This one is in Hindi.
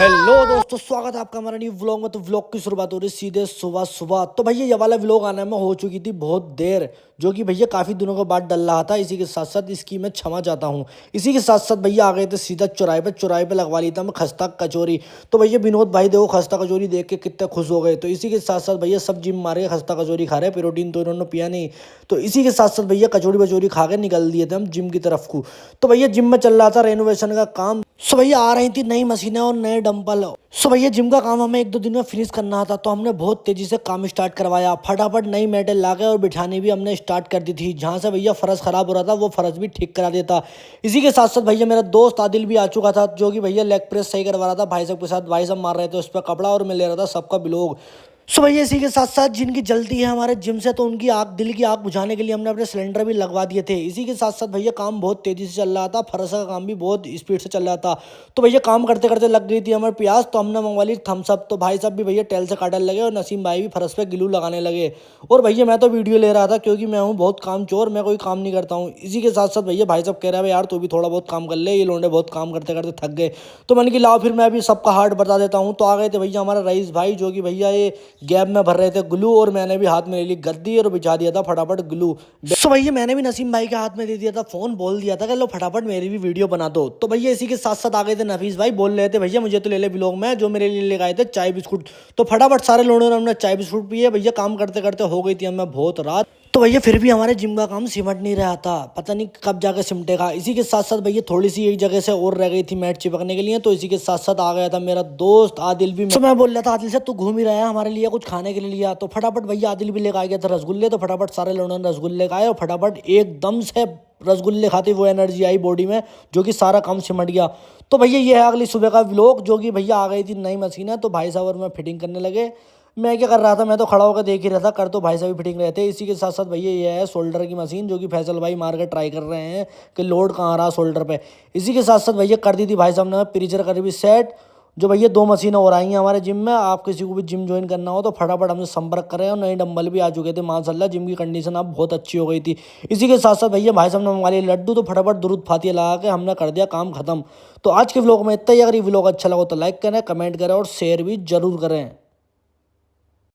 हेलो दोस्तों, स्वागत है आपका हमारा न्यू व्लॉग में। तो व्लॉग की शुरुआत हो रही है सीधे सुबह सुबह। तो भैया ये वाला व्लॉग आने में हो चुकी थी बहुत देर, जो कि भैया काफ़ी दिनों के बाद डल रहा था। इसी के साथ साथ इसकी मैं क्षमा चाहता हूँ। इसी के साथ साथ भैया आ गए थे सीधा चौराहे पे लगवा ली था मैं खस्ता कचौरी। तो भैया विनोद भाई देखो खस्ता कचौरी देख के कितने खुश हो गए। तो इसी के साथ साथ भैया सब जिम मार के खस्ता कचौरी खा रहे, प्रोटीन तो इन्होंने पिया नहीं। तो इसी के साथ साथ भैया कचौरी बचौरी खा के निकल दिए थे हम जिम की तरफ को। तो भैया जिम में चल रहा था रेनोवेशन का काम। सो भैया आ रही थी नई मशीनें और नए डंपल। सो भैया जिम का काम हमें 1-2 दिन में फिनिश करना था, तो हमने बहुत तेजी से काम स्टार्ट करवाया। फटाफट नई मेटल ला के और बिठानी भी हमने स्टार्ट कर दी थी। जहाँ से भैया फर्श खराब हो रहा था वो फर्श भी ठीक करा देता। इसी के साथ साथ भैया मेरा दोस्त आदिल भी आ चुका था, जो कि भैया लेग प्रेस सही करवा रहा था भाई साहब के साथ। भाई साहब मार रहे थे उस पर कपड़ा और मैं ले रहा था सबका ब्लॉग। सो भैया इसी के साथ साथ जिनकी जलती है हमारे जिम से, तो उनकी आग दिल की आग बुझाने के लिए हमने अपने सिलेंडर भी लगवा दिए थे। इसी के साथ साथ भैया काम बहुत तेजी से चल रहा था, फरसा का काम भी बहुत स्पीड से चल रहा था। तो भैया काम करते करते लग गई थी हमारे प्यास, तो हमने मंगवा ली थम्स अप। तो भाई साहब भी भैया टेल से काटने लगे और नसीम भाई भी फरस पे ग्लू लगाने लगे। और भैया मैं तो वीडियो ले रहा था, क्योंकि मैं हूँ बहुत काम चोर, मैं कोई काम नहीं करता हूँ। इसी के साथ साथ भैया भाई साहब कह रहे हैं यार तू भी थोड़ा बहुत काम कर ले, ये लोंडे बहुत काम करते करते थक गए। तो मैंने कि लाओ फिर मैं भी सबका हार्ट बता देता हूँ। तो आ गए थे भैया हमारा रईस भाई, जो कि भैया ये गैप में भर रहे थे ग्लू, और मैंने भी हाथ में ले ली गद्दी और बिछा दिया था फटाफट ग्लू। सो भैया मैंने भी नसीम भाई के हाथ में दे दिया था फोन, बोल दिया था कि लो फटाफट मेरी भी वीडियो बना दो। तो भैया इसी के साथ साथ आ गए थे नफीस भाई, बोल रहे थे भैया मुझे तो ले ले ब्लॉग में, जो मेरे लिए लेके आए थे चाय बिस्कुट। तो फटाफट सारे लोगों ने हमने चाय बिस्कुट पिए। भैया काम करते करते हो गई थी हमें बहुत रात। तो भैया फिर भी हमारे जिम का काम सिमट नहीं रहा था, पता नहीं कब जाकर सिमटेगा। इसी के साथ साथ भैया थोड़ी सी एक जगह से और रह गई थी मैट चिपकने के लिए। तो इसी के साथ साथ आ गया था मेरा दोस्त आदिल भी। तो मैं बोल रहा था आदिल से तू घूम ही रहा है, हमारे लिए कुछ खाने के लिए लिया। तो फटाफट भैया आदिल भी लेकर आ गया था रसगुल्ले। तो फटाफट सारे लोगों ने रसगुल्ले खाए और फटाफट एकदम से रसगुल्ले खाते वो एनर्जी आई बॉडी में, जो कि सारा काम सिमट गया। तो भैया ये है अगली सुबह का व्लॉग, जो कि भैया आ गई थी नई मशीन है। तो भाई साहब और मैं फिटिंग करने लगे। मैं क्या कर रहा था, मैं तो खड़ा होकर देख ही रहा था, कर तो भाई साहब भी फिटिंग रहे थे। इसी के साथ साथ भैया ये है शोल्डर की मशीन, जो कि फैसल भाई मार कर ट्राई कर रहे हैं कि लोड कहाँ आ रहा शोल्डर पे। इसी के साथ साथ भैया कर दी थी भाई साहब ने प्रीचर कर भी सेट। जो भैया 2 मशीनें और आई हैं हमारे जिम में। आप किसी को भी जिम ज्वाइन करना हो तो फटाफट हमसे संपर्क करें। और नए डंबल भी आ चुके थे माशाल्लाह, जिम की कंडीशन अब बहुत अच्छी हो गई थी। इसी के साथ साथ भैया भाई साहब ने मंगा लिए लड्डू। तो फटाफट दुरूद फातिया लगा के हमने कर दिया काम खत्म। तो आज के व्लॉग में इतना ही। अगर ये व्लॉग अच्छा लगा तो लाइक करें, कमेंट करें और शेयर भी जरूर करें।